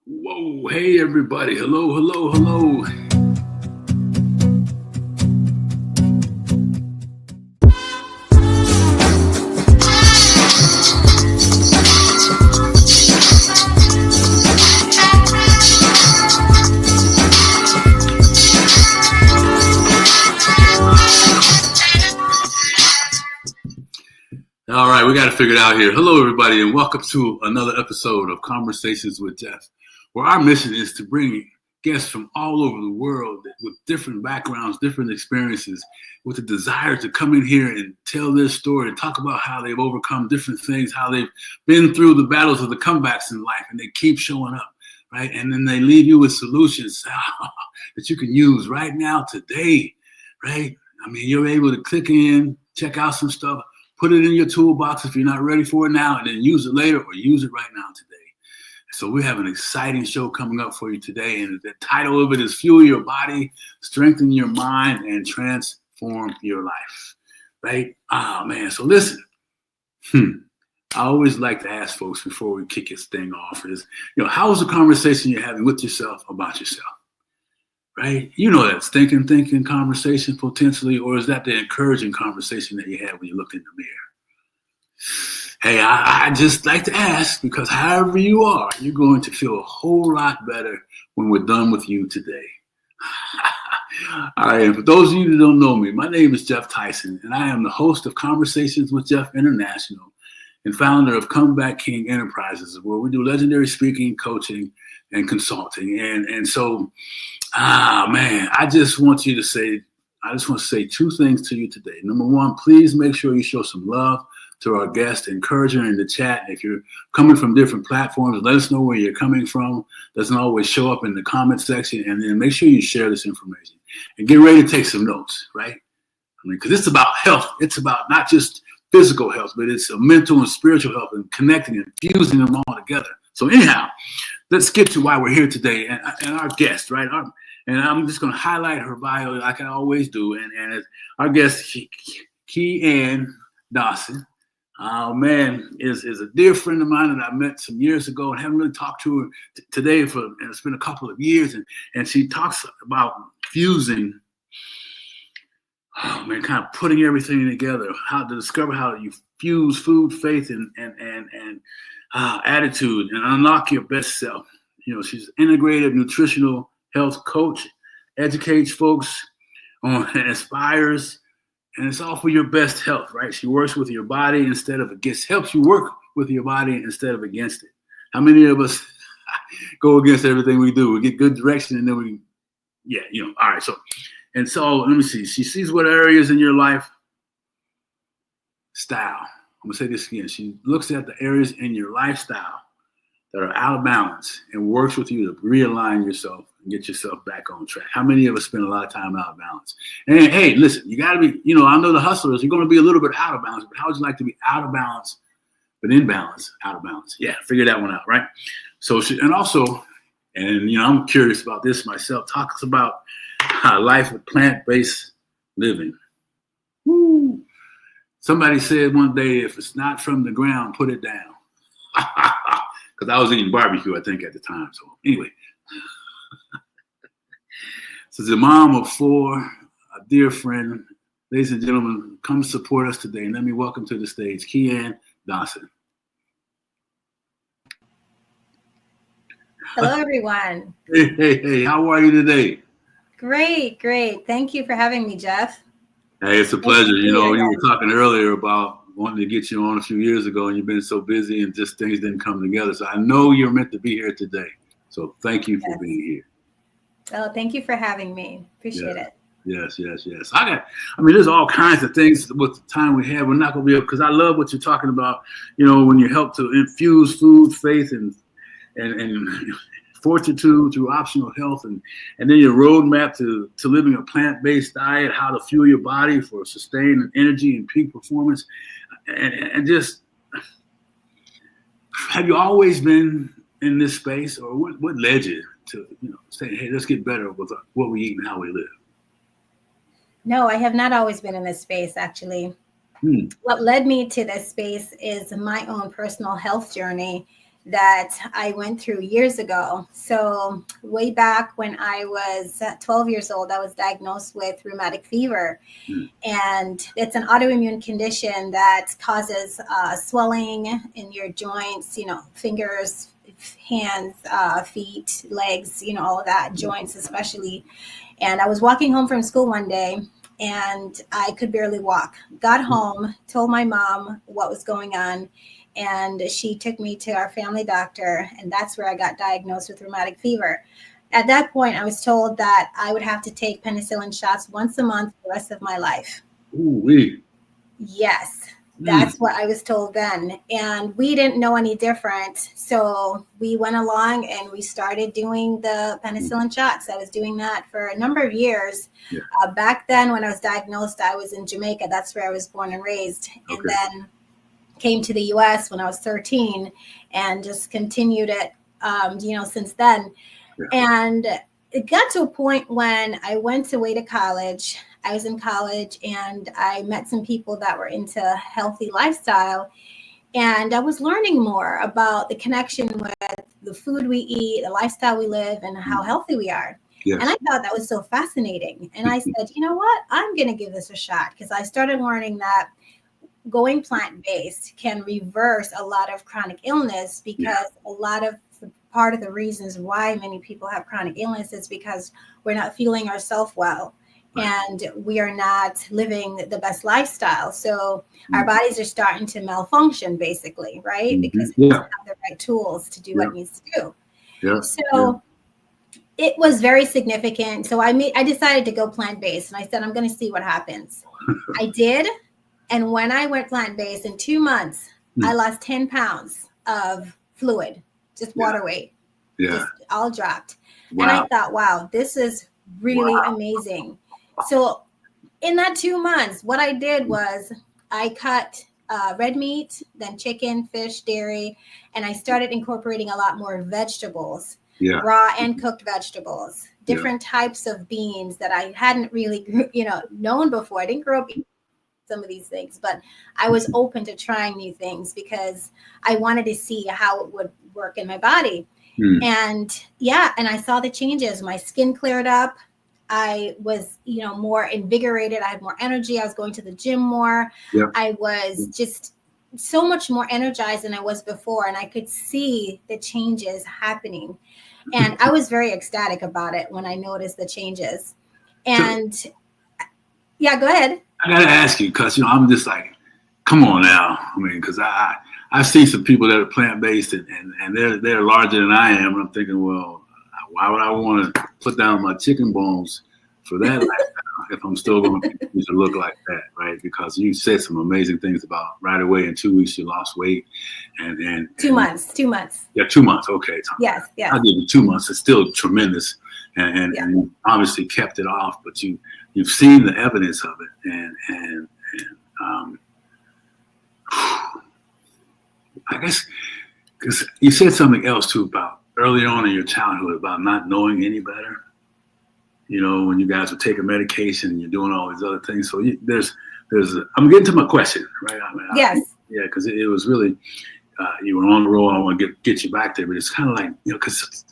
Whoa, hey everybody. Hello, hello, hello. All right, we got to figure it out here. Hello, everybody, and welcome to another episode of Conversations with Geoff, where our mission is to bring guests from all over the world with different backgrounds, different experiences, with a desire to come in here and tell their story and talk about how they've overcome different things, how they've been through the battles of the comebacks in life, and they keep showing up, right? And then they leave you with solutions that you can use right now, today, right? I mean, you're able to click in, check out some stuff, put it in your toolbox if you're not ready for it now, and then use it later or use it right now today. So we have an exciting show coming up for you today, and the title of it is Fuel Your Body, Strengthen Your Mind, and Transform Your Life, right? Man, so listen, I always like to ask folks before we kick this thing off is, how is the conversation you're having with yourself about yourself? Right? You know that thinking conversation potentially, or is that the encouraging conversation that you have when you look in the mirror? Hey, I just like to ask, because however you are, you're going to feel a whole lot better when we're done with you today. All right, and for those of you that don't know me, my name is Geoff Tyson, and I am the host of Conversations with Geoff International and founder of Comeback King Enterprises, where we do legendary speaking, coaching, and consulting. And so, man, I just want to say two things to you today. Number one, please make sure you show some love to our guest, encourage her in the chat. If you're coming from different platforms, let us know where you're coming from. Doesn't always show up in the comment section. And then make sure you share this information and get ready to take some notes, right? I mean, because it's about health. It's about not just physical health, but it's a mental and spiritual health, and connecting and fusing them all together. So anyhow, let's get to why we're here today and our guest, right? And I'm just going to highlight her bio like I always do. And our guest, Khieanne Dawson, man, is a dear friend of mine that I met some years ago and haven't really talked to her today and it's been a couple of years. And she talks about fusing, kind of putting everything together, how to discover how you fuse food, faith, and attitude, and unlock your best self. She's an integrative nutritional health coach, educates folks on and inspires, and it's all for your best health, right? She works with your body instead of against, helps you work with your body instead of against it. How many of us go against everything we do? We get good direction and then all right. So let me see. She sees what areas in your life style. I'm gonna say this again. She looks at the areas in your lifestyle that are out of balance and works with you to realign yourself and get yourself back on track. How many of us spend a lot of time out of balance? And hey, listen, you gotta be, I know the hustlers, you're gonna be a little bit out of balance, but how would you like to be out of balance, but in balance, out of balance? Yeah, figure that one out, right? So I'm curious about this myself, talks about life with plant-based living. Woo. Somebody said one day, if it's not from the ground, put it down. Because I was eating barbecue, I think, at the time. So anyway. So the mom of four, a dear friend, ladies and gentlemen, come support us today. And let me welcome to the stage Khieanne Dawson. Hello, everyone. Hey, how are you today? Great. Thank you for having me, Geoff. Hey, it's a pleasure. You were talking earlier about wanting to get you on a few years ago, and you've been so busy and just things didn't come together. So I know you're meant to be here today. So thank you for being here. Well, thank you for having me. Appreciate it. Yes. There's all kinds of things with the time we have. We're not going to be able, because I love what you're talking about, when you help to infuse food, faith, and fortitude through optional health, and then your roadmap to living a plant-based diet, how to fuel your body for sustained energy and peak performance. And just, have you always been in this space, or what led you to say, hey, let's get better with what we eat and how we live? No, I have not always been in this space, actually. What led me to this space is my own personal health journey that I went through years ago. So way back when I was 12 years old, I was diagnosed with rheumatic fever. And it's an autoimmune condition that causes swelling in your joints, fingers, hands, feet, legs, all of that, joints especially. And I was walking home from school one day and I could barely walk. Got home, told my mom what was going on, and she took me to our family doctor, and that's where I got diagnosed with rheumatic fever. At that point, I was told that I would have to take penicillin shots once a month for the rest of my life. Ooh-wee. Yes, that's what I was told then. And we didn't know any different. So we went along and we started doing the penicillin shots. I was doing that for a number of years. Yeah. Back then, when I was diagnosed, I was in Jamaica. That's where I was born and raised. And then came to the U.S. when I was 13 and just continued it, since then. Yeah. And it got to a point when I went away to college. I was in college and I met some people that were into healthy lifestyle. And I was learning more about the connection with the food we eat, the lifestyle we live, and how healthy we are. Yes. And I thought that was so fascinating. And I said, you know what? I'm going to give this a shot, because I started learning that going plant-based can reverse a lot of chronic illness, because a lot of part of the reasons why many people have chronic illness is because we're not feeling ourselves well. And we are not living the best lifestyle. So our bodies are starting to malfunction, basically, right? Because we don't have the right tools to do what it needs to do. Yeah. So it was very significant. So I decided to go plant-based, and I said, I'm going to see what happens. I did. And when I went plant-based, in 2 months, I lost 10 pounds of fluid, just water weight. Just all dropped. Wow. And I thought, wow, this is really amazing. So in that 2 months, what I did was I cut red meat, then chicken, fish, dairy, and I started incorporating a lot more vegetables, raw and cooked vegetables, different types of beans that I hadn't really, known before. I didn't grow up eating some of these things, but I was open to trying new things because I wanted to see how it would work in my body. And I saw the changes. My skin cleared up. I was, more invigorated. I had more energy. I was going to the gym more. I was just so much more energized than I was before. And I could see the changes happening. And I was very ecstatic about it when I noticed the changes. And go ahead. I got to ask you, because, I'm just like, come on now. I mean, because I've seen some people that are plant-based and they're larger than I am. And I'm thinking, well, why would I want to put down my chicken bones for that lifestyle if I'm still going to continue to look like that, right? Because you said some amazing things about right away in 2 weeks you lost weight, and 2 months. 2 months. Yeah, 2 months. Okay, Tom. Yes. I'll give you 2 months. It's still tremendous, and you obviously kept it off, but you've seen the evidence of it, and I guess because you said something else too about early on in your childhood about not knowing any better. When you guys were taking medication and you're doing all these other things. So I'm getting to my question, right? Yes. Because it was really, you were on the roll. I want to get you back there, but it's kind of like, because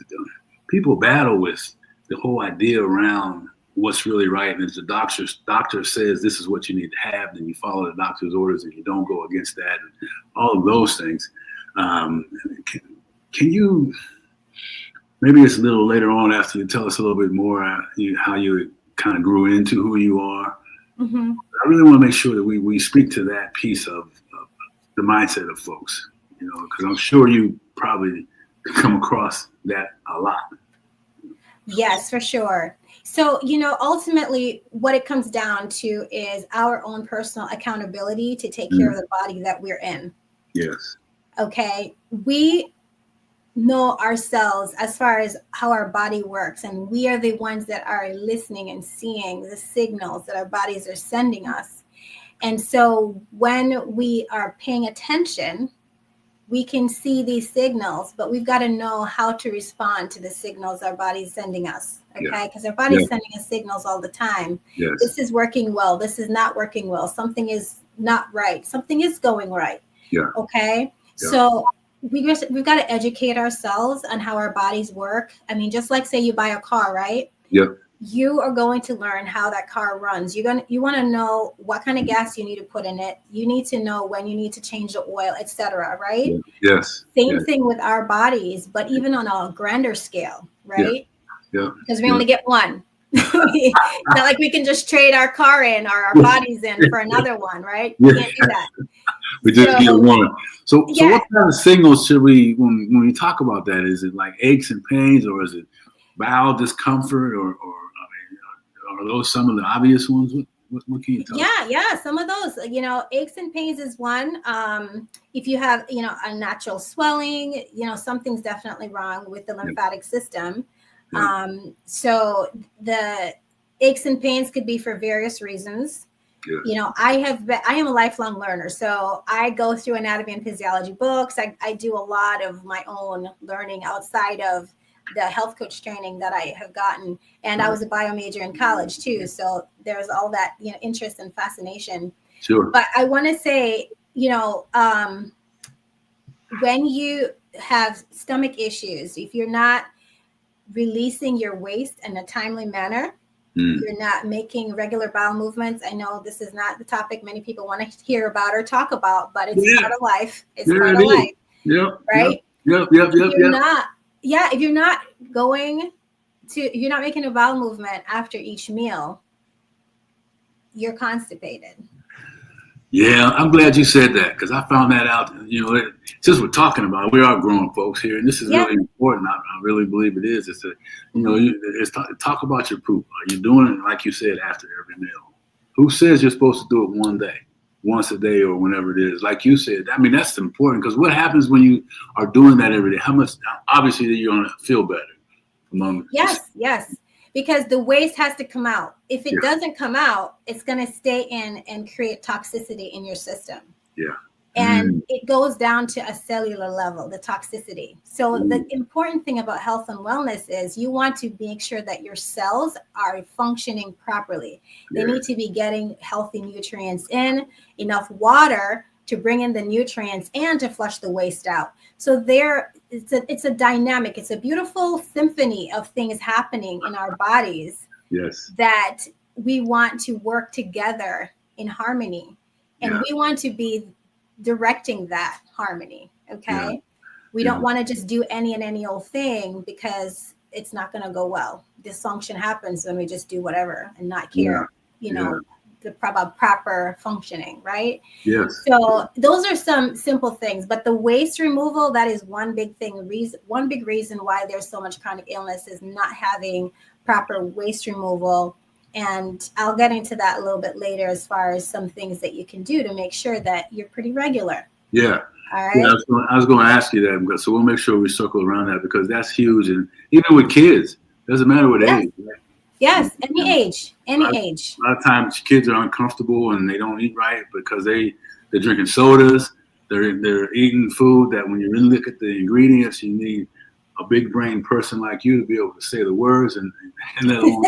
people battle with the whole idea around what's really right. And if the doctor says this is what you need to have, then you follow the doctor's orders and you don't go against that and all of those things. Can you, maybe it's a little later on after you tell us a little bit more how you kind of grew into who you are. Mm-hmm. I really want to make sure that we speak to that piece of the mindset of folks, because I'm sure you probably come across that a lot. Yes, for sure. So, ultimately what it comes down to is our own personal accountability to take care of the body that we're in. Yes. Okay. We know ourselves as far as how our body works, and we are the ones that are listening and seeing the signals that our bodies are sending us. And so when we are paying attention, we can see these signals, but we've got to know how to respond to the signals our body's sending us. Okay, because our body's sending us signals all the time. Yes. This is working well. This is not working well. Something is not right. Something is going right. Yeah. Okay. Yeah. So we've got to educate ourselves on how our bodies work. I mean, just like say you buy a car, right? Yep. You are going to learn how that car runs. You want to know what kind of gas you need to put in it. You need to know when you need to change the oil, etc. Right? Yes. Same thing with our bodies, but even on a grander scale, right? Yeah. Because we only get one. It's not like we can just trade our car in or our bodies in for another one, right? We can't do that. We just get one. So what kind of signals should we, when we talk about that, is it like aches and pains, or is it bowel discomfort, or are those some of the obvious ones? What can you tell us? Yeah, some of those, aches and pains is one. If you have, unnatural swelling, something's definitely wrong with the lymphatic system. So the aches and pains could be for various reasons. I am a lifelong learner, so I go through anatomy and physiology books. I do a lot of my own learning outside of the health coach training that I have gotten. And I was a bio major in college too. So there's all that, interest and fascination. Sure. But I want to say, when you have stomach issues, if you're not releasing your waste in a timely manner, you're not making regular bowel movements. I know this is not the topic many people want to hear about or talk about, but it's part of life. It's part of life. Yep. Right? Yep. If you're not you're not making a bowel movement after each meal, you're constipated. Yeah, I'm glad you said that, because I found that out. Since we're talking about it, we are grown folks here, and this is really important. I really believe it is. It's talk about your poop. Are you doing it, like you said, after every meal? Who says you're supposed to do it once a day, or whenever it is? Like you said, I mean, that's important, because what happens when you are doing that every day? How much? Obviously, you're going to feel better. Yes. Because the waste has to come out. If it doesn't come out, it's going to stay in and create toxicity in your system. Yeah. And it goes down to a cellular level, the toxicity. So the important thing about health and wellness is you want to make sure that your cells are functioning properly. They need to be getting healthy nutrients in, enough water to bring in the nutrients and to flush the waste out. So it's a dynamic, it's a beautiful symphony of things happening in our bodies that we want to work together in harmony. And we want to be directing that harmony. Okay. We don't want to just do any old thing, because it's not going to go well. Dysfunction happens when we just do whatever and not care, the proper functioning, right? Yes. So those are some simple things, but the waste removal, that is one big thing. One big reason why there's so much chronic illness is not having proper waste removal. And I'll get into that a little bit later, as far as some things that you can do to make sure that you're pretty regular. Yeah. All right. Yeah, I was going to ask you that, so we'll make sure we circle around that, because that's huge. And even with kids, doesn't matter what age. Right? Yes, any age. A lot of times kids are uncomfortable and they don't eat right because they're drinking sodas. They're eating food that, when you really look at the ingredients, you need a big brain person like you to be able to say the words and let them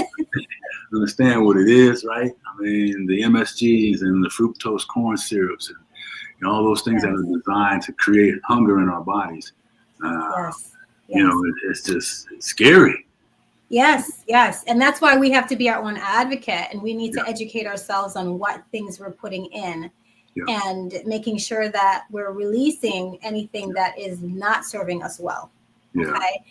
understand what it is, right? I mean, the MSGs and the fructose corn syrups and all those things that are designed to create hunger in our bodies. It's scary. Yes. And that's why we have to be our own advocate, and we need to educate ourselves on what things we're putting in and making sure that we're releasing anything that is not serving us well. Okay.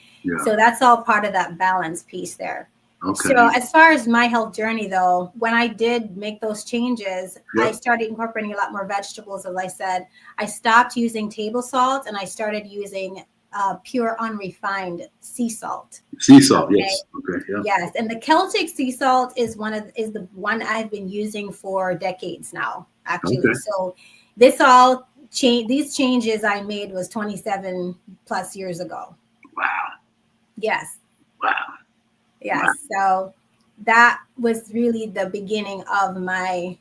So that's all part of that balance piece there. Okay. So as far as my health journey, though, when I did make those changes, I started incorporating a lot more vegetables. As I said, I stopped using table salt and I started using pure unrefined sea salt. Sea salt, yes. Okay, yeah. Yes, and the Celtic sea salt is the one I've been using for decades now, actually. Okay. So these changes I made was 27 plus years ago. Wow. Yes. Wow. Yes. Wow. So that was really the beginning of my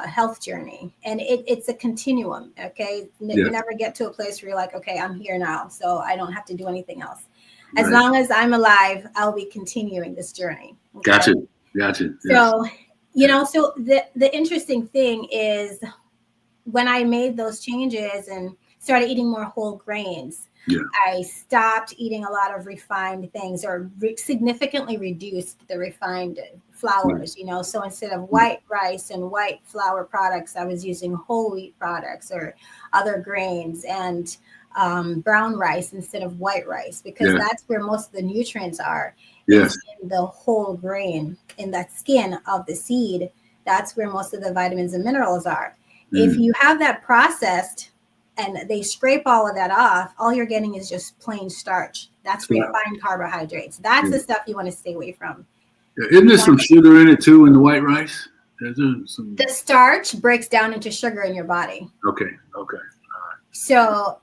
health journey, and it's a continuum. Okay. You never get to a place where you're like, okay, I'm here now, so I don't have to do anything else. As long as I'm alive, I'll be continuing this journey. Okay? Gotcha. So, so the interesting thing is, when I made those changes, and started eating more whole grains. Yeah. I stopped eating a lot of refined things, or significantly reduced the refined flours, So instead of white rice and white flour products, I was using whole wheat products or other grains, and brown rice instead of white rice, because that's where most of the nutrients are. Yes. In the whole grain, in that skin of the seed. That's where most of the vitamins and minerals are. If you have that processed and they scrape all of that off, all you're getting is just plain starch. That's refined carbohydrates. That's the stuff you want to stay away from. Isn't there some sugar in it too in the white rice? The starch breaks down into sugar in your body. Okay. All right. So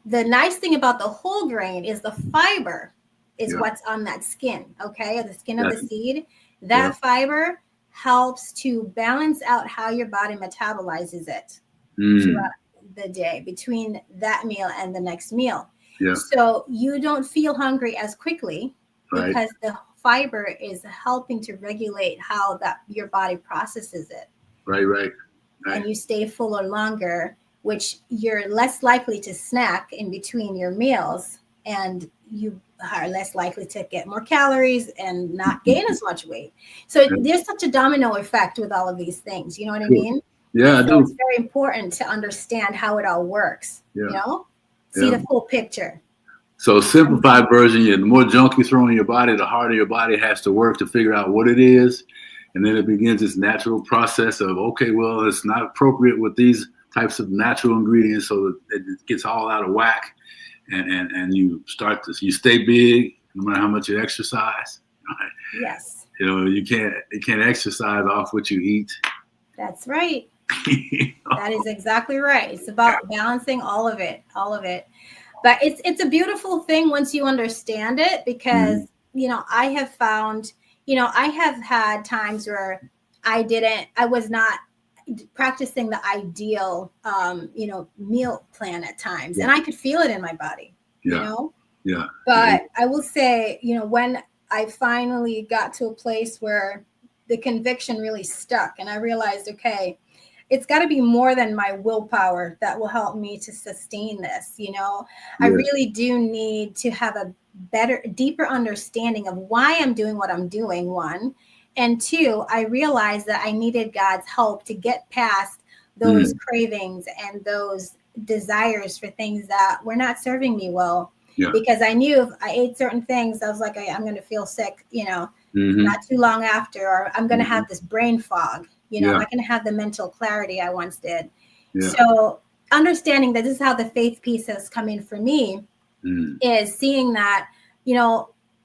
the nice thing about the whole grain is the fiber is what's on that skin, okay? The skin of the seed. That fiber helps to balance out how your body metabolizes it throughout the day between that meal and the next meal. Yeah. So you don't feel hungry as quickly because the fiber is helping to regulate how your body processes it. Right. And you stay fuller longer, which you're less likely to snack in between your meals, and you are less likely to get more calories and not gain as much weight. So there's such a domino effect with all of these things. You know what I mean? Yeah, I do. It's very important to understand how it all works, See the full picture. So simplified version, the more junk you throw in your body, the harder your body has to work to figure out what it is. And then it begins this natural process of, okay, well, it's not appropriate with these types of natural ingredients, so that it gets all out of whack. And you start to, you stay big no matter how much you exercise. Right? Yes. You can't exercise off what you eat. That's right. That is exactly right. It's about balancing all of it. But it's a beautiful thing once you understand it, because I have found, I have had times where I was not practicing the ideal meal plan at times, and I could feel it in my body. But I will say, when I finally got to a place where the conviction really stuck, and I realized, okay, it's got to be more than my willpower that will help me to sustain this. I really do need to have a deeper understanding of why I'm doing what I'm doing, one. And two, I realized that I needed God's help to get past those cravings and those desires for things that were not serving me well. Yeah. Because I knew if I ate certain things, I was like, I'm going to feel sick, not too long after, or I'm going to have this brain fog, I'm not going to have the mental clarity I once did. Yeah. So understanding that this is how the faith piece has come in for me is seeing that,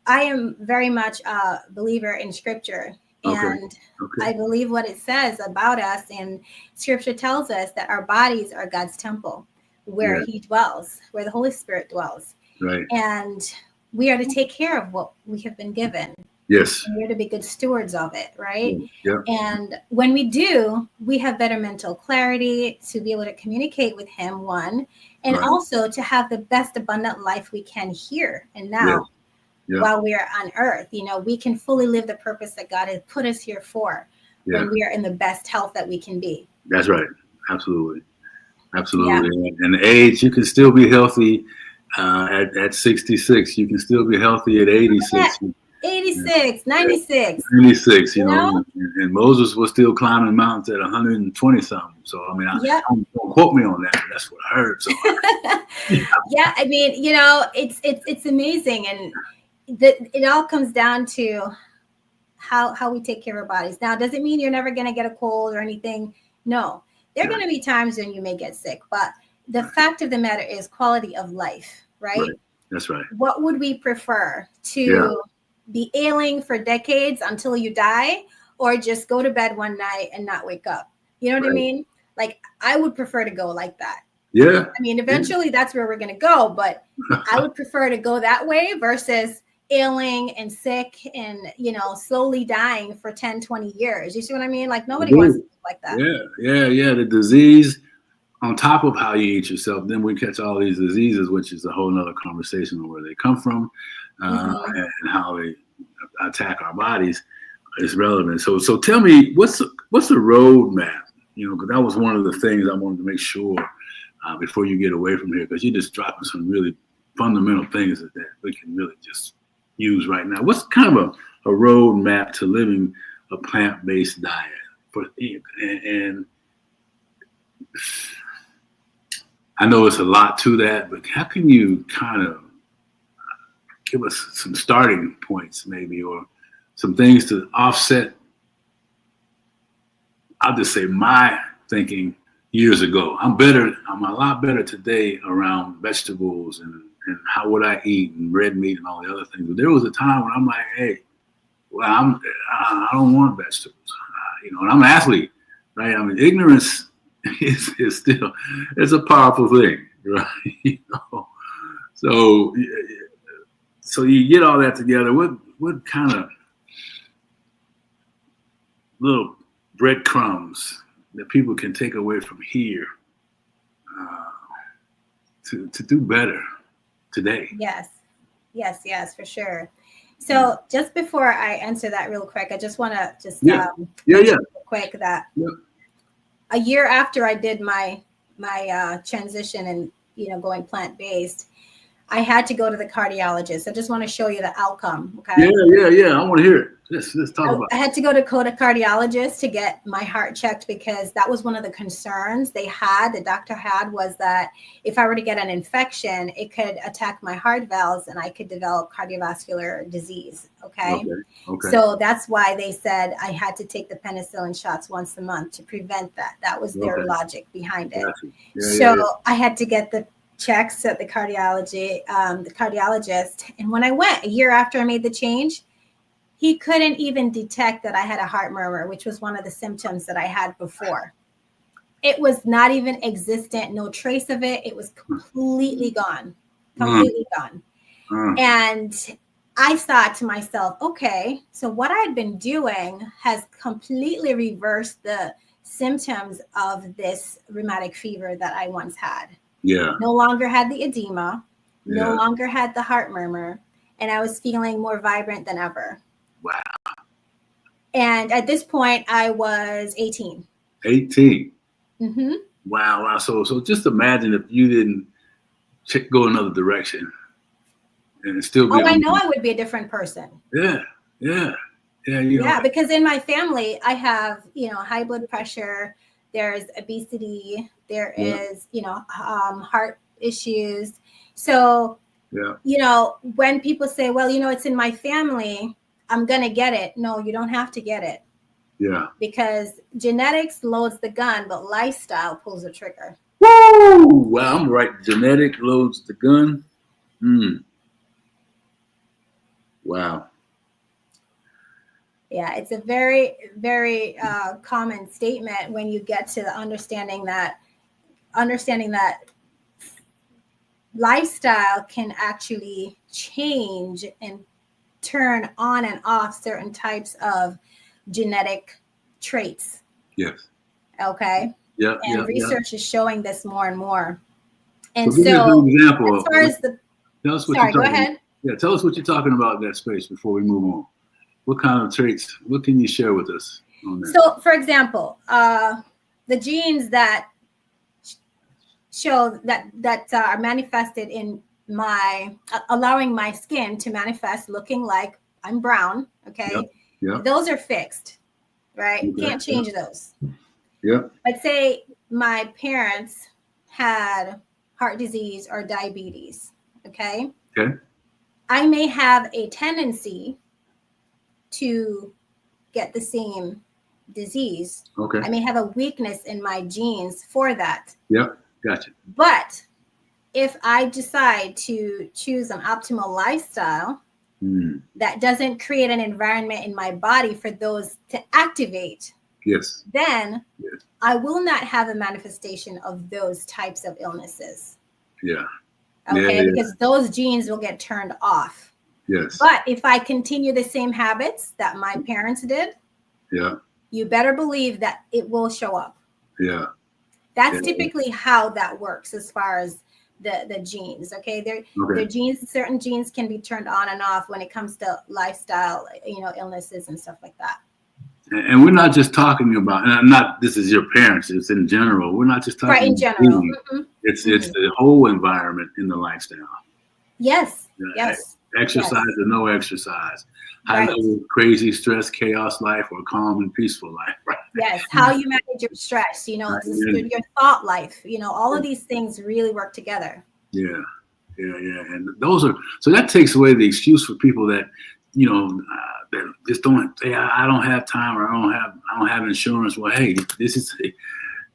I am very much a believer in scripture, and I believe what it says about us. And scripture tells us that our bodies are God's temple where he dwells, where the Holy Spirit dwells. Right. And we are to take care of what we have been given. Yes. And we're to be good stewards of it. Right. Yeah. And when we do, we have better mental clarity to be able to communicate with him, one, and also to have the best abundant life we can here and now. Yeah. Yeah. While we are on earth, we can fully live the purpose that God has put us here for when we are in the best health that we can be. That's right. Absolutely. Yeah. And the age, you can still be healthy at 66. You can still be healthy at 86. 86, 96. 96, and Moses was still climbing mountains at 120 something. So, don't quote me on that. But that's what I heard. So. Yeah, it's amazing. And it all comes down to how we take care of our bodies. Now, does it mean you're never going to get a cold or anything? No, there are going to be times when you may get sick, but the fact of the matter is quality of life, right? That's right. What would we prefer, to be ailing for decades until you die, or just go to bed one night and not wake up? You know what I mean? Like, I would prefer to go like that. Yeah. Eventually that's where we're going to go, but I would prefer to go that way versus ailing and sick and, slowly dying for 10, 20 years. You see what I mean? Like, nobody wants to live like that. Yeah. The disease on top of how you eat yourself, then we catch all these diseases, which is a whole nother conversation on where they come from and how they attack our bodies is relevant. So tell me, what's the roadmap? Because that was one of the things I wanted to make sure before you get away from here, because you're just dropping some really fundamental things that we can really just use right now. What's kind of a roadmap to living a plant-based diet? And I know it's a lot to that, but how can you kind of give us some starting points maybe, or some things to offset, I'll just say, my thinking years ago. I'm a lot better today around vegetables and how would I eat and red meat and all the other things. But there was a time when I'm like, hey, well, I don't want vegetables, and I'm an athlete, right? I mean, ignorance is still, it's a powerful thing, right? So you get all that together. What kind of little breadcrumbs that people can take away from here to do better today? Yes, for sure. So just before I answer that real quick, I just want to real quick that a year after I did my transition and going plant-based, I had to go to the cardiologist. I just want to show you the outcome. Okay. Yeah. I want to hear it. Let's talk about it. I had to go to cardiologist to get my heart checked, because that was one of the concerns the doctor had, was that if I were to get an infection, it could attack my heart valves and I could develop cardiovascular disease. Okay. So that's why they said I had to take the penicillin shots once a month to prevent that. That was their logic behind it. I had to get the checks at the cardiologist. And when I went a year after I made the change, he couldn't even detect that I had a heart murmur, which was one of the symptoms that I had before. It was not even existent, no trace of it. It was completely gone. And I thought to myself, okay, so what I'd been doing has completely reversed the symptoms of this rheumatic fever that I once had. No longer had the edema, no longer had the heart murmur, and I was feeling more vibrant than ever. Wow. And at this point, I was 18. 18. Mm-hmm. Wow. So just imagine if you didn't go another direction and still be. I know I would be a different person. Yeah. Because in my family, I have, high blood pressure. There's obesity. There is, heart issues. So, when people say, well, it's in my family, I'm going to get it. No, you don't have to get it. Yeah. Because genetics loads the gun, but lifestyle pulls the trigger. Woo! Wow, I'm right. Genetic loads the gun. Wow. Yeah, it's a very, very common statement when you get to the understanding that lifestyle can actually change and turn on and off certain types of genetic traits. Yes. Okay. Yeah. And research is showing this more and more. And so give us an example as far as tell us what go ahead. Yeah, tell us what you're talking about in that space before we move on. What kind of traits? What can you share with us on that? So, for example, the genes that show that are manifested in allowing my skin to manifest looking like I'm brown. Okay. Yep. Those are fixed, right? You can't change those. Yeah. But say my parents had heart disease or diabetes. Okay. I may have a tendency to get the same disease. Okay. I may have a weakness in my genes for that. Yep. Gotcha. But if I decide to choose an optimal lifestyle that doesn't create an environment in my body for those to activate, then I will not have a manifestation of those types of illnesses. Yeah. Okay, because those genes will get turned off. Yes. But if I continue the same habits that my parents did, you better believe that it will show up. Yeah. That's typically how that works as far as the genes. Okay. Their genes, certain genes can be turned on and off when it comes to lifestyle, illnesses and stuff like that. And we're not just talking about, and this is your parents, it's in general. We're not just talking in general. It's the whole environment in the lifestyle. Yes. You know, Yes. exercise Yes. or no exercise. High Right. level, crazy, stress, chaos life, or calm and peaceful life. Right. Yes. How you manage your stress, you know, your thought life, you know, all of these things really work together. Yeah. And those are, so that takes away the excuse for people that, you know, that just don't say, I don't have time, or I don't have insurance. Well, hey, this is,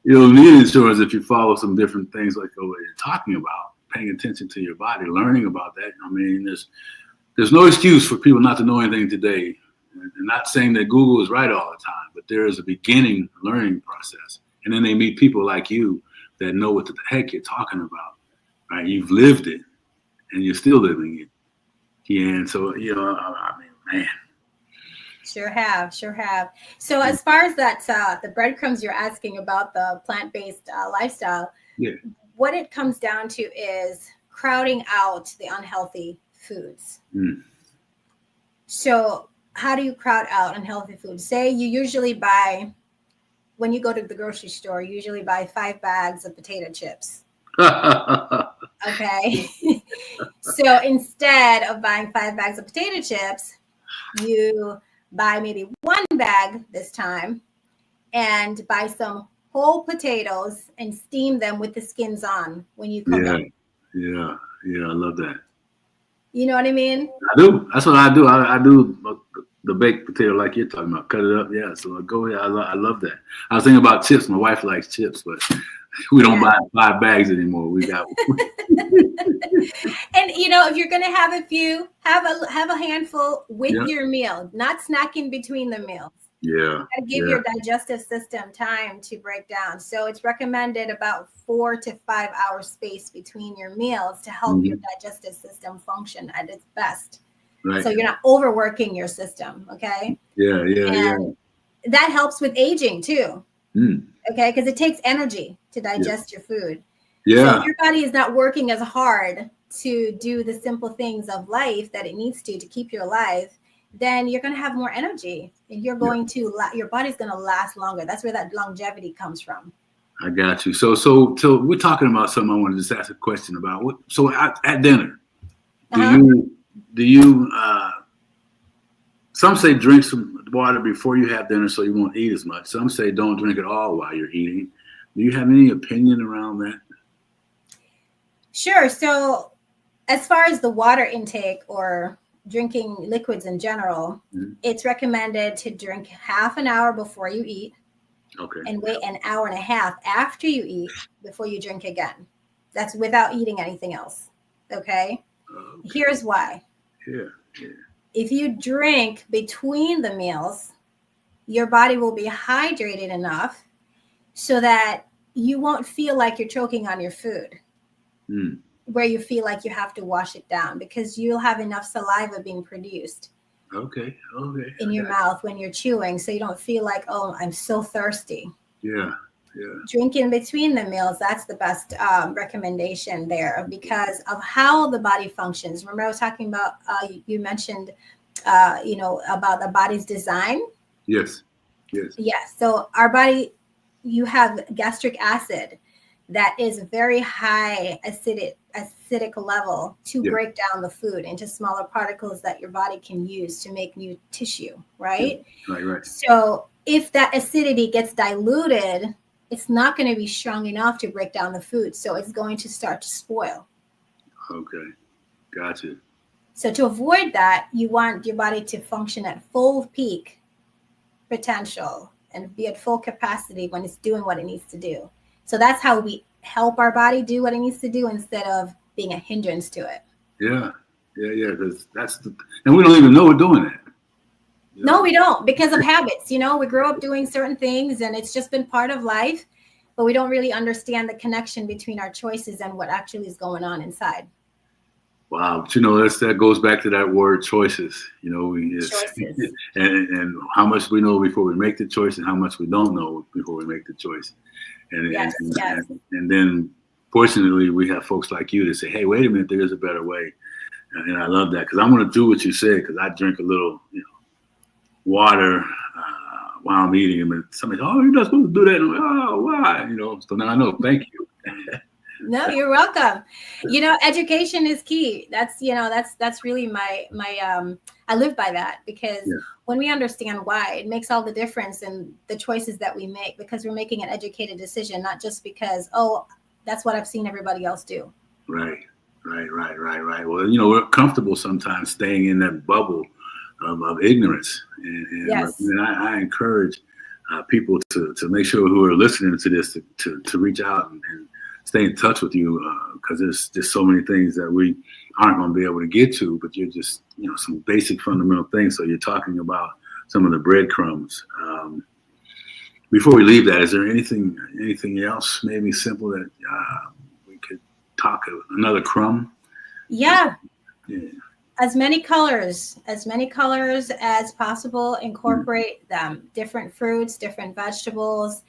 you don't need insurance if you follow some different things like what you're talking about, paying attention to your body, learning about that. I mean, there's no excuse for people not to know anything today. And not saying that Google is right all the time, but there is a beginning learning process. And then they meet people like you that know what the heck you're talking about, right? You've lived it and you're still living it. Yeah. And so, you know, I mean, man. Sure have. So as far as that, the breadcrumbs you're asking about the plant-based lifestyle, what it comes down to is crowding out the unhealthy foods. So how do you crowd out unhealthy foods? Say you usually buy, when you go to the grocery store, you usually buy 5 bags of potato chips. Okay. So instead of buying 5 bags of potato chips, you buy maybe 1 bag this time and buy some whole potatoes and steam them with the skins on when you cook them. Yeah. I love that. You know what I mean? I do. That's what I do. I do the baked potato like you're talking about. Cut it up. Yeah. So go ahead. I love that. I was thinking about chips. My wife likes chips, but we don't buy 5 bags anymore. We got. And you know, if you're gonna have a few, have a handful with your meal, not snacking between the meals. Yeah. Gotta give your digestive system time to break down. So it's recommended about 4 to 5 hour space between your meals to help your digestive system function at its best. Right. So you're not overworking your system. Okay. Yeah. That helps with aging too. Okay, because it takes energy to digest your food. So if your body is not working as hard to do the simple things of life that it needs to keep you alive, then you're going to have more energy and you're going to, your body's going to last longer. That's where that longevity comes from. I got you. So we're talking about something I want to just ask a question about. So at dinner, do you some say drink some water before you have dinner so you won't eat as much. Some say don't drink at all while you're eating. Do you have any opinion around that? Sure. So as far as the water intake or drinking liquids in general, it's recommended to drink half an hour before you eat. Okay. And wait an hour and a half after you eat before you drink again. That's without eating anything else. Okay. Here's why. If you drink between the meals, your body will be hydrated enough so that you won't feel like you're choking on your food, where you feel like you have to wash it down because you'll have enough saliva being produced in your mouth when you're chewing, so you don't feel like, oh, I'm so thirsty. Drink in between the meals. That's the best recommendation there because of how the body functions. Remember I was talking about, you mentioned, about the body's design? Yes. So our body, you have gastric acid that is very high acidic level to break down the food into smaller particles that your body can use to make new tissue, right? Right. So if that acidity gets diluted, it's not going to be strong enough to break down the food. So it's going to start to spoil. Okay. Gotcha. So to avoid that, you want your body to function at full peak potential and be at full capacity when it's doing what it needs to do. So that's how we help our body do what it needs to do instead of being a hindrance to it. Yeah. Because and we don't even know we're doing that. No, we don't, because of habits. We grow up doing certain things and it's just been part of life, but we don't really understand the connection between our choices and what actually is going on inside. Wow, but that goes back to that word choices. Choices. and how much we know before we make the choice and how much we don't know before we make the choice. And then fortunately we have folks like you that say, hey, wait a minute, there is a better way. And I love that because I'm going to do what you said because I drink a little, water while I'm eating them. And somebody says, oh, you're not supposed to do that. And I'm like, oh, why? So now I know. Thank you. No, you're welcome. Education is key. That's really my I live by that, because when we understand why, it makes all the difference in the choices that we make, because we're making an educated decision, not just because, oh, that's what I've seen everybody else do. Right. Well, we're comfortable sometimes staying in that bubble of ignorance. And Yes. I encourage people to make sure who are listening to this to reach out and stay in touch with you, because there's just so many things that we aren't going to be able to get to, but you're just, some basic fundamental things. So you're talking about some of the breadcrumbs. Before we leave that, is there anything else maybe simple that we could talk another crumb? Yeah. As many colors as possible. Incorporate them. Different fruits, different vegetables.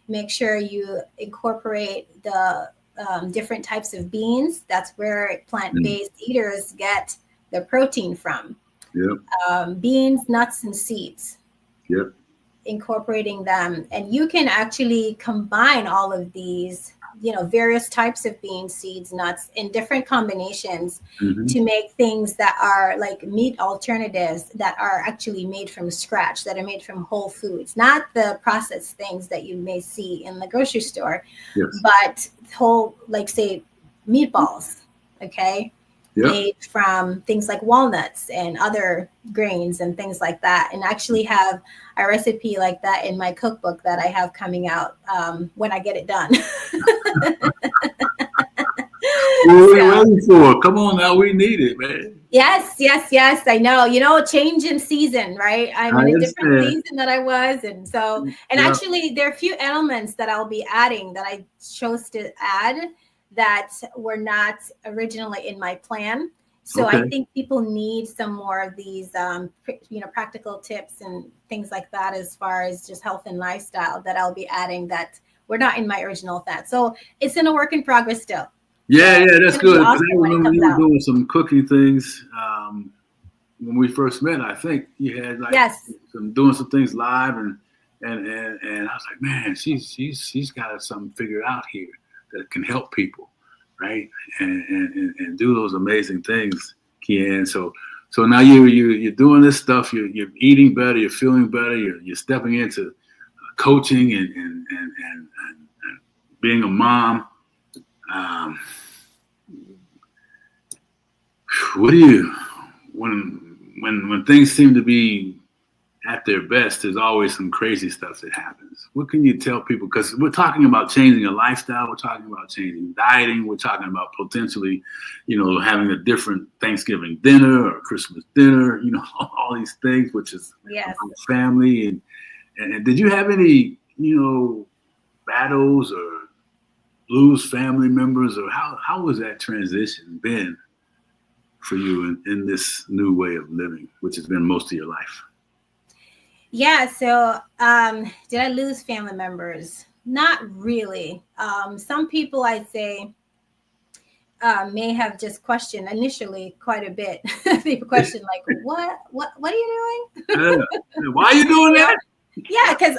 Make sure you incorporate the different types of beans. That's where plant-based eaters get their protein from. Yep. Beans, nuts, and seeds. Yep. Incorporating them, and you can actually combine all of these, various types of beans, seeds, nuts in different combinations to make things that are like meat alternatives that are actually made from scratch, that are made from whole foods, not the processed things that you may see in the grocery store, but whole, like say meatballs, made from things like walnuts and other grains and things like that, and actually have a recipe like that in my cookbook that I have coming out when I get it done. What are we waiting for? Come on now, we need it, man. Yes. I know. Change in season, right? I'm in a different season than I was, and so, and actually, there are a few elements that I'll be adding that I chose to add that were not originally in my plan. So I think people need some more of these, practical tips and things like that, as far as just health and lifestyle, that I'll be adding that were not in my original plan. So it's in a work in progress still. Yeah, that's good. Because I remember you were doing some cooking things when we first met. I think you had doing some things live, and I was like, man, she's got something figured out here that can help people, right? And do those amazing things, Khieanne. So now you're doing this stuff. You're eating better. You're feeling better. You're stepping into coaching and being a mom. What do you, when things seem to be at their best, there's always some crazy stuff that happens. What can you tell people? Because we're talking about changing a lifestyle. We're talking about changing dieting. We're talking about potentially, having a different Thanksgiving dinner or Christmas dinner, all these things, which is family. And did you have any, battles or lose family members, or how was that transition been for you in this new way of living, which has been most of your life? Yeah. So, did I lose family members? Not really. Some people, I'd say, may have just questioned initially quite a bit. People question like, what are you doing? Why are you doing that? Yeah. Cause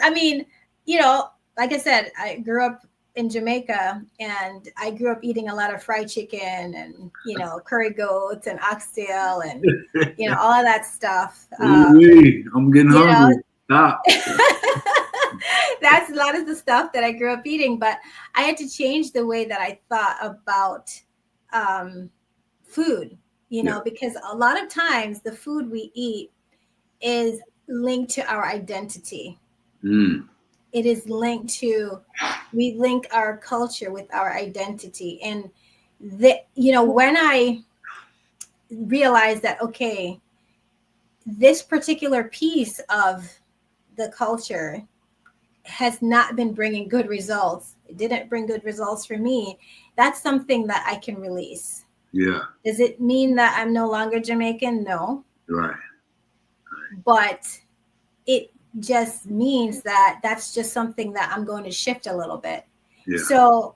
like I said, I grew up in Jamaica, and I grew up eating a lot of fried chicken and, curry goats and oxtail and, all of that stuff. I'm getting hungry. Stop. That's a lot of the stuff that I grew up eating, but I had to change the way that I thought about food, because a lot of times the food we eat is linked to our identity. It is linked to, we link our culture with our identity. And when I realized that, okay, this particular piece of the culture has not been bringing good results, it didn't bring good results for me, that's something that I can release. Yeah. Does it mean that I'm no longer Jamaican? No. Right. But it just means that that's just something that I'm going to shift a little bit. Yeah. So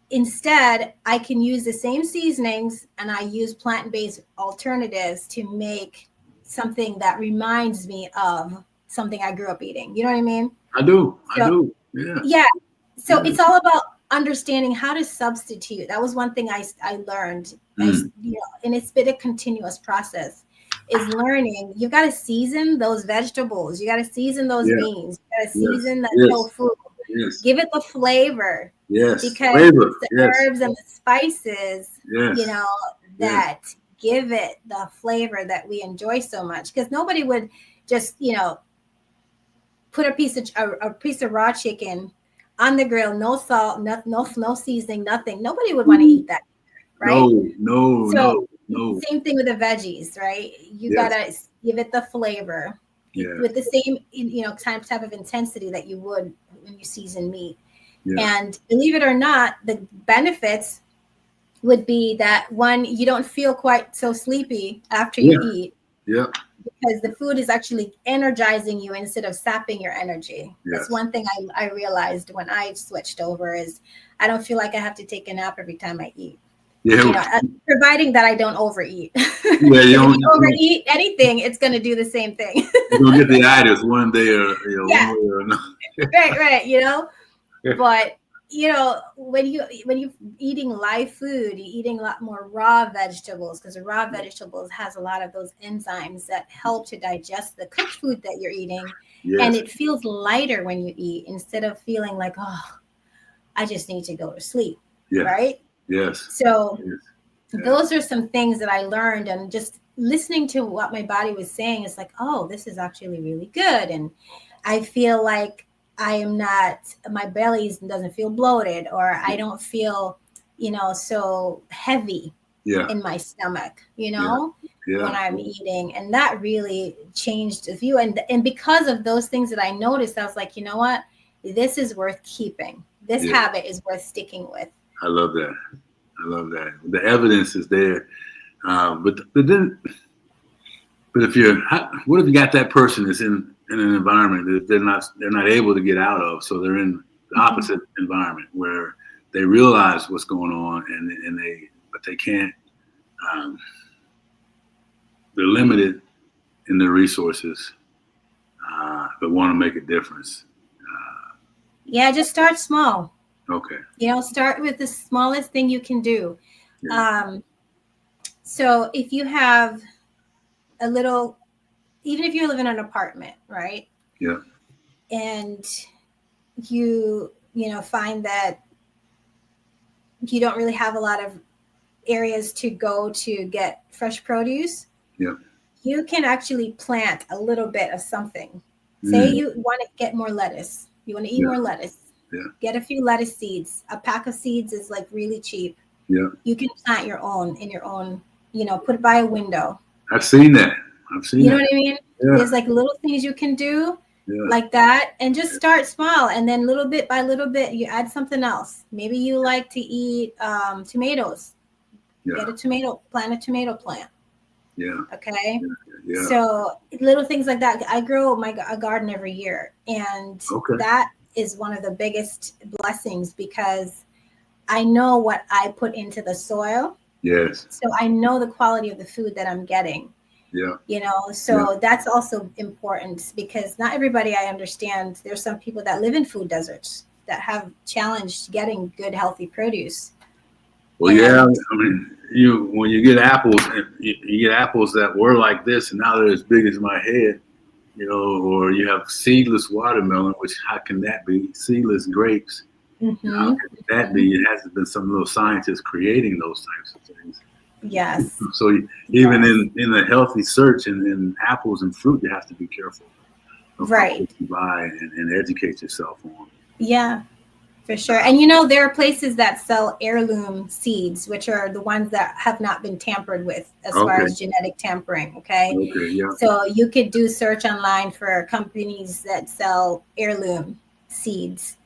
instead, I can use the same seasonings, and I use plant-based alternatives to make something that reminds me of something I grew up eating. You know what I mean? I do. Yeah. Yeah. So it's all about understanding how to substitute. That was one thing I learned. You know, and it's been a continuous process. Is learning. You got to season those vegetables. You got to season those beans. You got to season that tofu. Yes. Give it the flavor. Yes. Because Flavor. it's the herbs and the spices, Yes. you know, that give it the flavor that we enjoy so much. Because nobody would just, you know, put a piece of raw chicken on the grill, no salt, no seasoning, nothing. Nobody would want to eat that, right? No. Same thing with the veggies, right? You gotta give it the flavor with the same, you know, type of intensity that you would when you season meat. And believe it or not, the benefits would be that one, you don't feel quite so sleepy after you eat. Because the food is actually energizing you instead of sapping your energy. That's one thing I realized when I switched over is I don't feel like I have to take a nap every time I eat. You know, providing that I don't overeat. You don't, if you overeat anything, it's going to do the same thing. You're going to get the itis one day or one way or another. Right. You know, but you know, when you eating live food, you're eating a lot more raw vegetables because raw vegetables has a lot of those enzymes that help to digest the cooked food that you're eating. And it feels lighter when you eat instead of feeling like, oh, I just need to go to sleep. Right? So those are some things that I learned, and just listening to what my body was saying is like, oh, this is actually really good. And I feel like I am not, my belly doesn't feel bloated, or I don't feel, you know, so heavy in my stomach, you know, when I'm eating. And that really changed the view. And because of those things that I noticed, I was like, you know what, this is worth keeping. This habit is worth sticking with. I love that. The evidence is there. But if what if you got that person that's in an environment that they're not able to get out of, so they're in the opposite environment where they realize what's going on but they can't. They're limited in their resources, but want to make a difference. Just start small. Okay. You know, start with the smallest thing you can do. So if you have a little, even if you live in an apartment, right? And you know, find that you don't really have a lot of areas to go to get fresh produce. You can actually plant a little bit of something. Say you want to get more lettuce. You want to eat more lettuce. Get a few lettuce seeds. A pack of seeds is like really cheap. You can plant your own in your own, you know, put it by a window. I've seen that. You know what I mean? There's like little things you can do like that, and just start small. And then little bit by little bit, you add something else. Maybe you like to eat tomatoes. Get a tomato, plant a tomato plant. Okay. So little things like that. I grow a garden every year, and that is one of the biggest blessings because I know what I put into the soil. So I know the quality of the food that I'm getting. You know, so that's also important because not everybody, I understand, there's some people that live in food deserts that have challenged getting good, healthy produce. Well, I mean, when you get apples, you get apples that were like this and now they're as big as my head. You know, or you have seedless watermelon, which how can that be? Seedless grapes. How can that be? It has been some little scientists creating those types of things. So even in the healthy search in apples and fruit, you have to be careful of what you buy and educate yourself on. For sure. And you know, there are places that sell heirloom seeds, which are the ones that have not been tampered with as far as genetic tampering. So you could do search online for companies that sell heirloom seeds.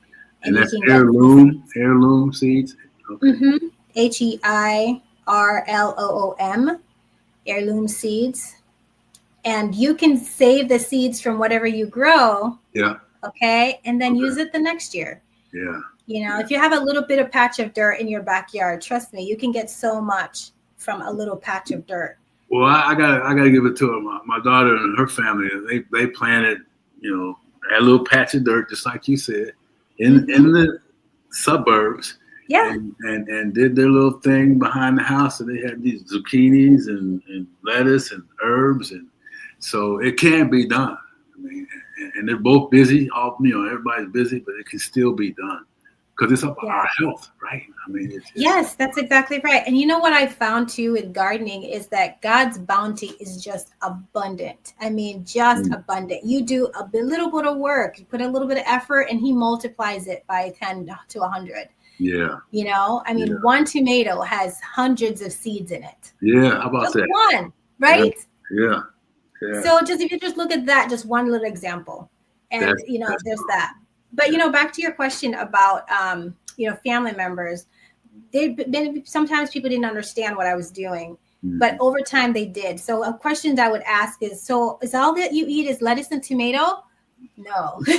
And that's heirloom seeds? HEIRLOOM, heirloom seeds. And you can save the seeds from whatever you grow. And then use it the next year. You know, if you have a little bit of patch of dirt in your backyard, trust me, you can get so much from a little patch of dirt. Well, I gotta give it to her. My daughter and her family, they planted, you know, a little patch of dirt, just like you said, in the suburbs. Yeah. And did their little thing behind the house. So they had these zucchinis and lettuce and herbs, and so it can be done. I mean, and they're both busy. Everybody's busy, but it can still be done because it's about our health, right? I mean, yes, that's exactly right. And you know what I found too in gardening is that God's bounty is just abundant. I mean, just abundant. You do a little bit of work, you put a little bit of effort, and He multiplies it by 10 to 100. Yeah. You know, I mean, one tomato has hundreds of seeds in it. Yeah. How about just that? One, right? Yeah. So if you just look at that, just one little example, and there's cool. That. But back to your question about family members, sometimes people didn't understand what I was doing, but over time they did. So a question that I would ask is, so is all that you eat is lettuce and tomato? No. So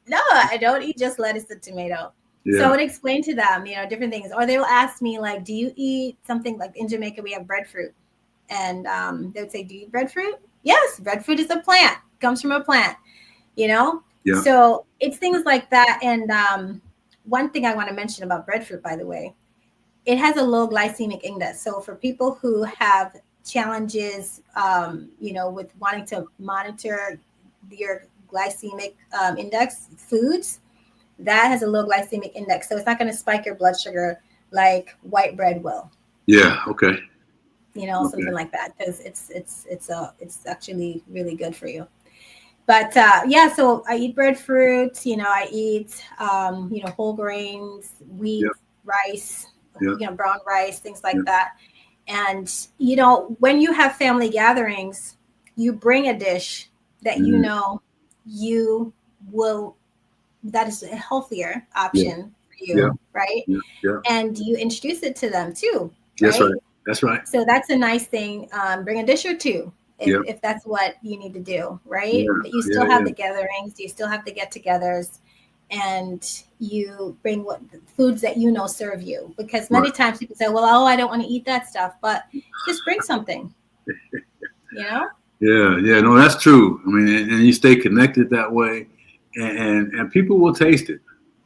no, I don't eat just lettuce and tomato. Yeah. So I would explain to them, different things. Or they will ask me, like, do you eat something like in Jamaica, we have breadfruit. And they would say, do you eat breadfruit? Yes, breadfruit is a plant, comes from a plant, Yeah. So it's things like that. And one thing I want to mention about breadfruit, by the way, it has a low glycemic index. So for people who have challenges, with wanting to monitor your glycemic index, foods, that has a low glycemic index. So it's not going to spike your blood sugar like white bread will. Yeah. Okay. Something like that, because it's actually really good for you. But so I eat breadfruit. I eat whole grains, wheat, rice, brown rice, things like that. And when you have family gatherings, you bring a dish that you will, that is a healthier option for you, right? Yeah. And you introduce it to them too. That's right. That's right. So that's a nice thing. Bring a dish or two if that's what you need to do, right? Yeah. But you still have the gatherings, you still have the get-togethers, and you bring what foods that serve you. Because many times people say, well, I don't want to eat that stuff, but just bring something, Yeah. No, that's true. I mean, and you stay connected that way, and people will taste it.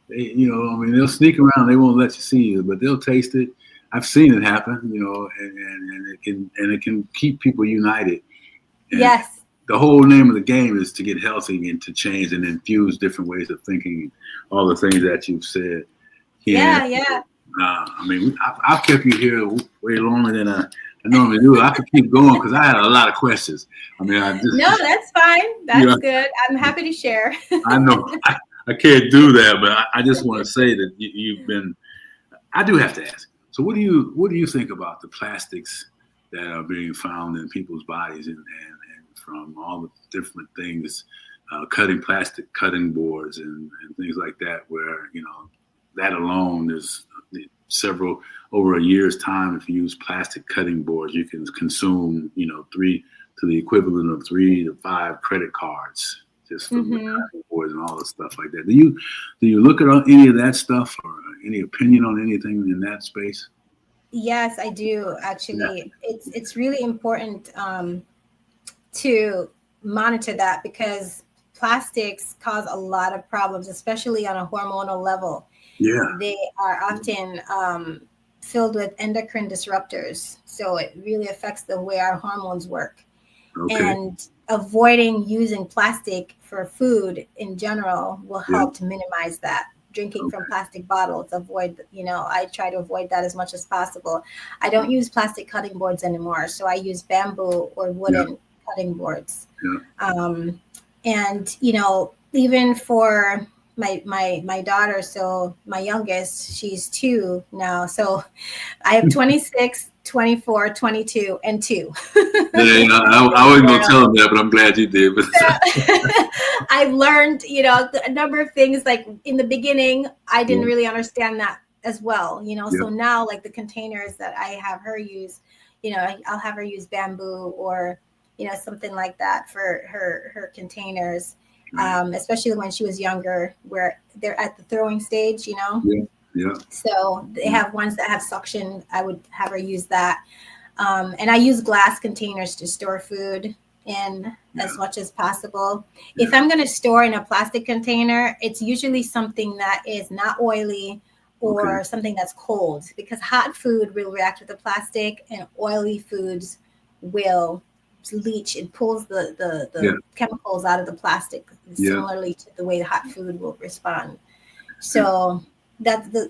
They'll sneak around. They won't let you see you, but they'll taste it. I've seen it happen, and it can keep people united. And yes. The whole name of the game is to get healthy and to change and infuse different ways of thinking, all the things that you've said. Yeah. I've kept you here way longer than I normally do. I could keep going because I had a lot of questions. No, that's fine. That's good. I'm happy to share. I know I can't do that, but I just want to say that you've been. I do have to ask. So what do you think about the plastics that are being found in people's bodies and from all the different things, plastic cutting boards and things like that, where that alone is over a year's time. If you use plastic cutting boards, you can consume 3 to the equivalent of 3 to 5 credit cards just from the cutting boards and all the stuff like that. Do you look at any of that stuff or any opinion on anything in that space? Yes, I do. Actually, it's really important to monitor that, because plastics cause a lot of problems, especially on a hormonal level. Yeah. They are often filled with endocrine disruptors. So it really affects the way our hormones work. Okay. And avoiding using plastic for food in general will help to minimize that. Drinking from plastic bottles, I try to avoid that as much as possible. I don't use plastic cutting boards anymore. So I use bamboo or wooden cutting boards. Yeah. And, even for my daughter, so my youngest, she's 2 now. So I have 26, 24, 22, and 2. I wasn't going to tell them that, but I'm glad you did. I've learned, a number of things. Like in the beginning, I didn't really understand that as well, So now, like the containers that I have her use, I'll have her use bamboo or, something like that for her containers. Especially when she was younger, where they're at the throwing stage, Yeah. So they have ones that have suction. I would have her use that. And I use glass containers to store food in as much as possible. If I'm going to store in a plastic container, it's usually something that is not oily or something that's cold, because hot food will react with the plastic and oily foods will leach. It pulls the chemicals out of the plastic, similarly to the way the hot food will respond. So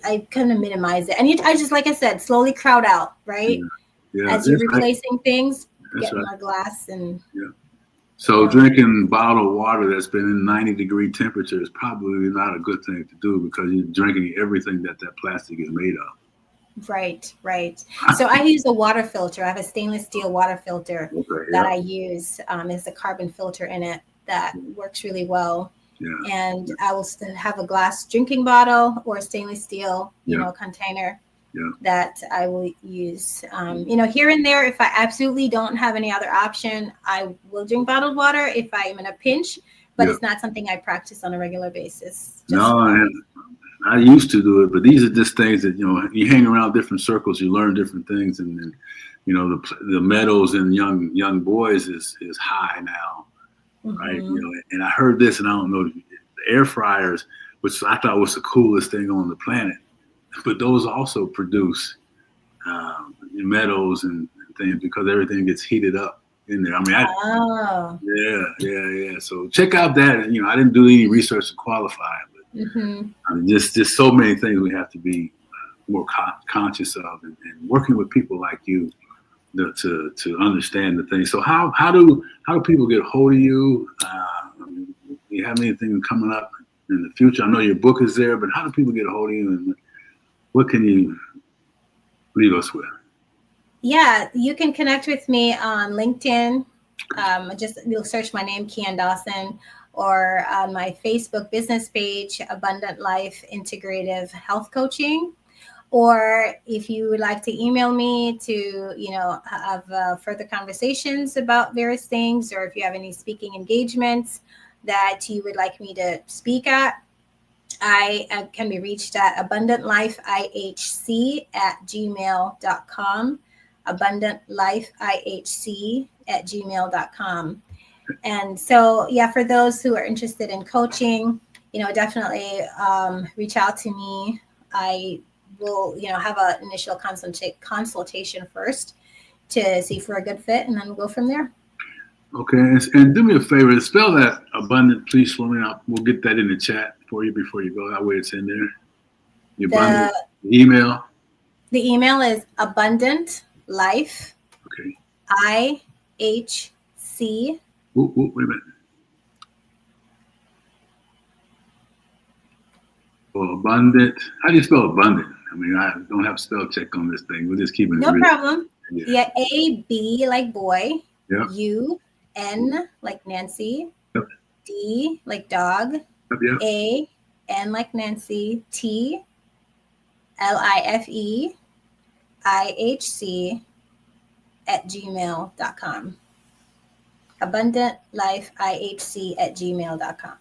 I kind of minimize it. And I just, like I said, slowly crowd out, right? As you're replacing things, get more glass and So drinking bottled water that's been in 90-degree temperature is probably not a good thing to do, because you're drinking everything that plastic is made of. Right. So I use a water filter. I have a stainless steel water filter that I use. It's a carbon filter in it that works really well. And I will have a glass drinking bottle or a stainless steel, container that I will use. Here and there, if I absolutely don't have any other option, I will drink bottled water if I am in a pinch, but it's not something I practice on a regular basis. I used to do it, but these are just things that, you hang around different circles, you learn different things. And then, the metals in young boys is high now. Right. And I heard this, and I don't know, the air fryers, which I thought was the coolest thing on the planet, but those also produce metals and things, because everything gets heated up in there. I mean, So check out that. I didn't do any research to qualify it, but just so many things we have to be more conscious of, and working with people like you to understand the things. So how do people get a hold of you? Do you have anything coming up in the future? I know your book is there, but how do people get a hold of you, and what can you leave us with? Yeah, you can connect with me on LinkedIn. You'll search my name, Khieanne Dawson, or on my Facebook business page, Abundant Life Integrative Health Coaching. Or if you would like to email me to, have further conversations about various things, or if you have any speaking engagements that you would like me to speak at, I can be reached at abundantlifeihc@gmail.com, abundantlifeihc@gmail.com. And so, for those who are interested in coaching, definitely reach out to me. I will, have an initial consultation first to see if we're a good fit, and then we'll go from there. Okay, and do me a favor, spell that abundant, please, for me. We'll get that in the chat for you before you go. That way it's in there. The email. The email is abundant life. Okay. IHC. Wait a minute. Well, abundant. How do you spell abundant? I mean, I don't have spell check on this thing. We're just keeping it. No problem. Yeah, AB like boy. Yep. U N like Nancy. Yep. D like dog. Yep. A N like Nancy. T LIFE IHC @gmail.com. abundantlifeihc@gmail.com.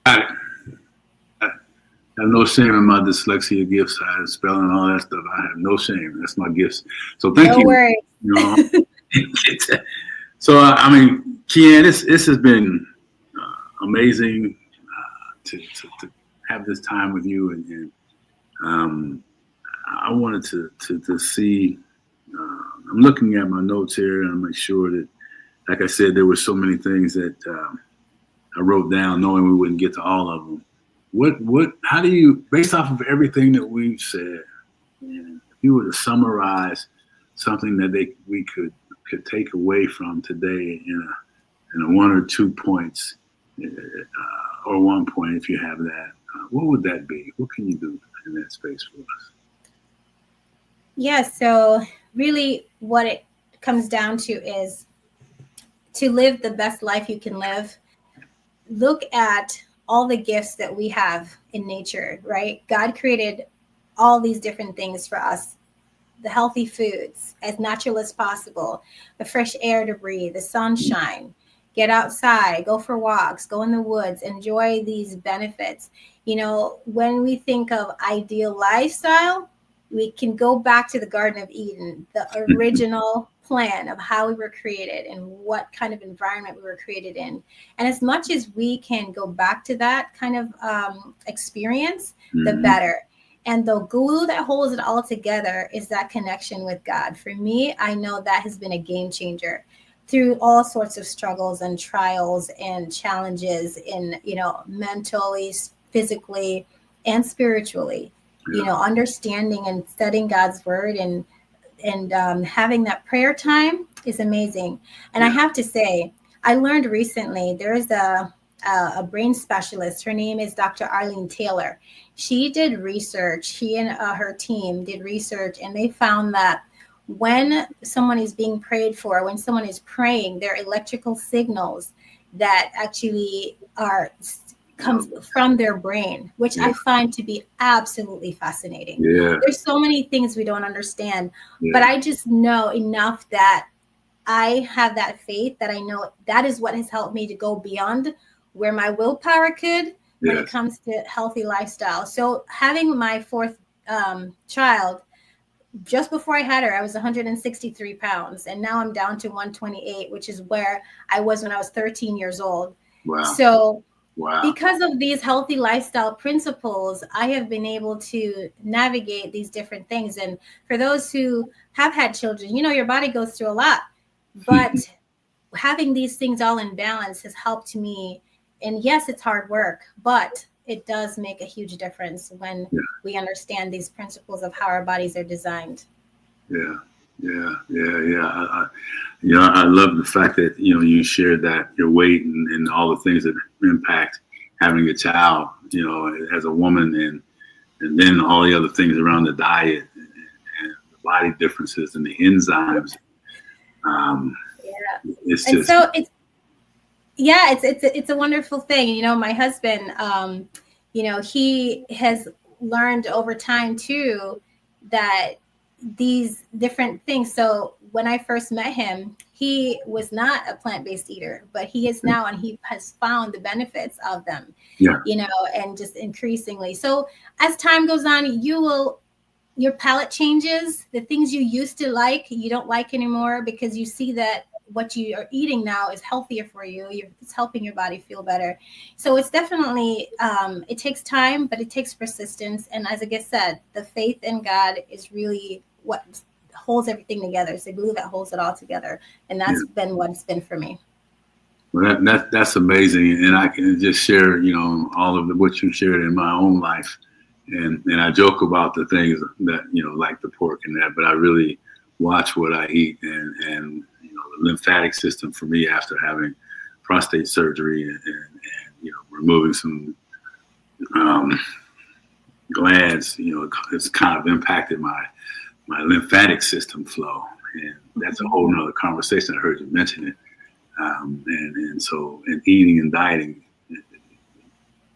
Got it. I have no shame in my dyslexia gifts, spelling and all that stuff. I have no shame. That's my gifts. So thank you. No worries. So Khieanne, this has been amazing to have this time with you, and I wanted to see. I'm looking at my notes here, and I make sure that, like I said, there were so many things that I wrote down, knowing we wouldn't get to all of them. How do you, based off of everything that we've said, if you were to summarize something that we could take away from today in a 1 or 2 points, or 1 point, if you have that, what would that be? What can you do in that space for us? Yeah, so really what it comes down to is to live the best life you can live. Look at all the gifts that we have in nature, right? God created all these different things for us. The healthy foods, as natural as possible, the fresh air to breathe, the sunshine, get outside, go for walks, go in the woods, enjoy these benefits. When we think of ideal lifestyle, we can go back to the Garden of Eden, the original plan of how we were created and what kind of environment we were created in. And as much as we can go back to that kind of experience, the better. And the glue that holds it all together is that connection with God. For me, I know that has been a game changer through all sorts of struggles and trials and challenges in, mentally, physically, and spiritually. Understanding and studying God's word and having that prayer time is amazing. And I have to say, I learned recently, there's a brain specialist. Her name is Dr. Arlene Taylor. She did research. She and her team did research, and they found that when someone is being prayed for, when someone is praying, there are electrical signals that actually comes from their brain, which I find to be absolutely fascinating. There's so many things we don't understand, but I just know enough that I have that faith that I know that is what has helped me to go beyond where my willpower could when it comes to healthy lifestyle. So having my fourth child, just before I had her, I was 163 pounds, and now I'm down to 128, which is where I was when I was 13 years old. Wow. So because of these healthy lifestyle principles, I have been able to navigate these different things. And for those who have had children, your body goes through a lot, but having these things all in balance has helped me. And yes, it's hard work, but it does make a huge difference when we understand these principles of how our bodies are designed. I love the fact that, you shared that your weight and all the things that impact having a child, as a woman, and then all the other things around the diet and the body differences and the enzymes. It's just, so it's a wonderful thing. My husband, he has learned over time too, that these different things. So when I first met him, he was not a plant-based eater, but he is now, and he has found the benefits of them, and just increasingly. So as time goes on, your palate changes. The things you used to like, you don't like anymore, because you see that what you are eating now is healthier for you. It's helping your body feel better. So it's definitely, it takes time, but it takes persistence. And as I said, the faith in God is really what holds everything together. It's the glue that holds it all together. And that's been what it's been for me. Well, that's amazing. And I can just share, all of what you shared in my own life. And I joke about the things that, like the pork and that, but I really watch what I eat, and the lymphatic system for me after having prostate surgery and removing some glands, it's kind of impacted my lymphatic system flow. And that's a whole nother conversation. I heard you mention it. So eating and dieting,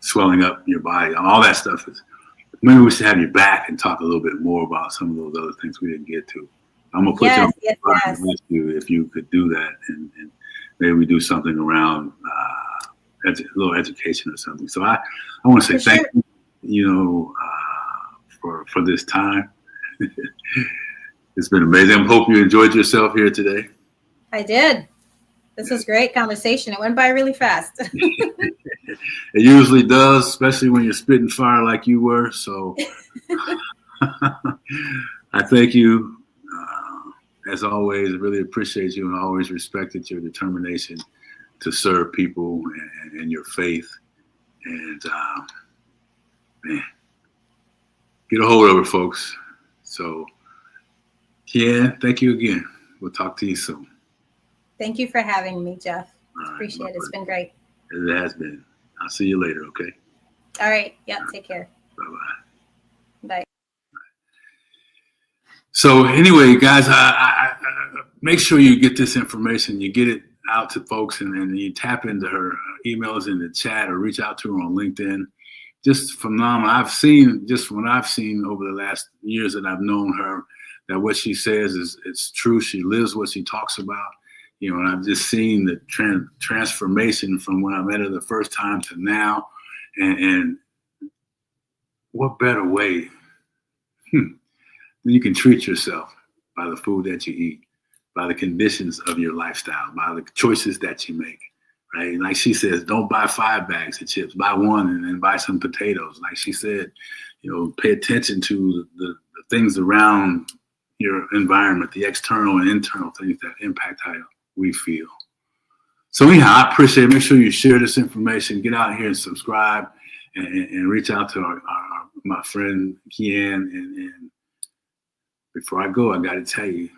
swelling up your body, all that stuff is, maybe we should have you back and talk a little bit more about some of those other things we didn't get to. I'm going to put you on the spot and ask you if you could do that, and maybe we do something around a little education or something. So I want to say thank you, for this time. It's been amazing. I hope you enjoyed yourself here today. I did. This was great conversation. It went by really fast. It usually does, especially when you're spitting fire like you were. So I thank you. As always, I really appreciate you and always respected your determination to serve people and your faith. And get a hold of it, folks. So, Khieanne, thank you again. We'll talk to you soon. Thank you for having me, Geoff. Appreciate it. It's been great. It has been. I'll see you later, okay? All right. Yeah, take care. Bye-bye. Bye. So anyway, guys, I make sure you get this information. You get it out to folks, and then you tap into her emails in the chat or reach out to her on LinkedIn. Just phenomenal. I've seen, just from what I've seen over the last years that I've known her, that what she says it's true. She lives what she talks about. And I've just seen the transformation from when I met her the first time to now. And what better way then you can treat yourself by the food that you eat, by the conditions of your lifestyle, by the choices that you make, right? And like she says, don't buy 5 bags of chips, buy one and then buy some potatoes. Like she said, pay attention to the things around your environment, the external and internal things that impact how we feel. So anyhow, I appreciate it. Make sure you share this information. Get out here and subscribe and reach out to my friend Khieanne. And before I go, I got to tell you,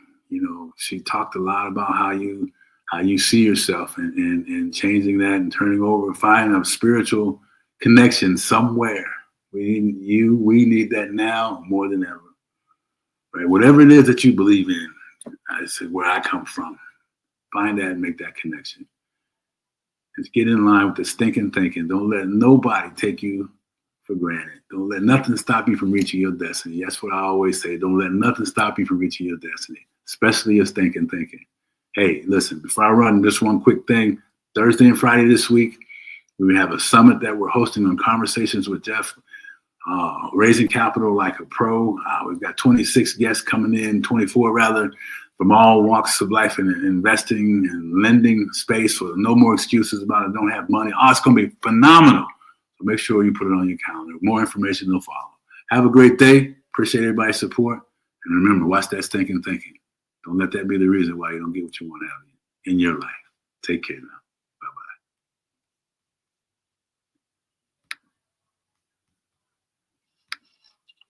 she talked a lot about how you see yourself and changing that and turning over, finding a spiritual connection somewhere. We need that now more than ever. Right? Whatever it is that you believe in, I said where I come from. Find that and make that connection. And get in line with the stinking thinking. Don't let nobody take you for granted. Don't let nothing stop you from reaching your destiny. That's what I always say. Don't let nothing stop you from reaching your destiny, especially your stinking thinking. Hey, listen, before I run just one quick thing, Thursday and Friday this week, we have a summit that we're hosting on Conversations with Geoff, Raising Capital Like a Pro. We've got 26 guests coming in, 24 rather, from all walks of life and investing and lending space. So no more excuses about it. Don't have money. It's going to be phenomenal. So make sure you put it on your calendar. More information will follow. Have a great day. Appreciate everybody's support. And remember, watch that stinking thinking. Don't let that be the reason why you don't get what you want out of you in your life. Take care now.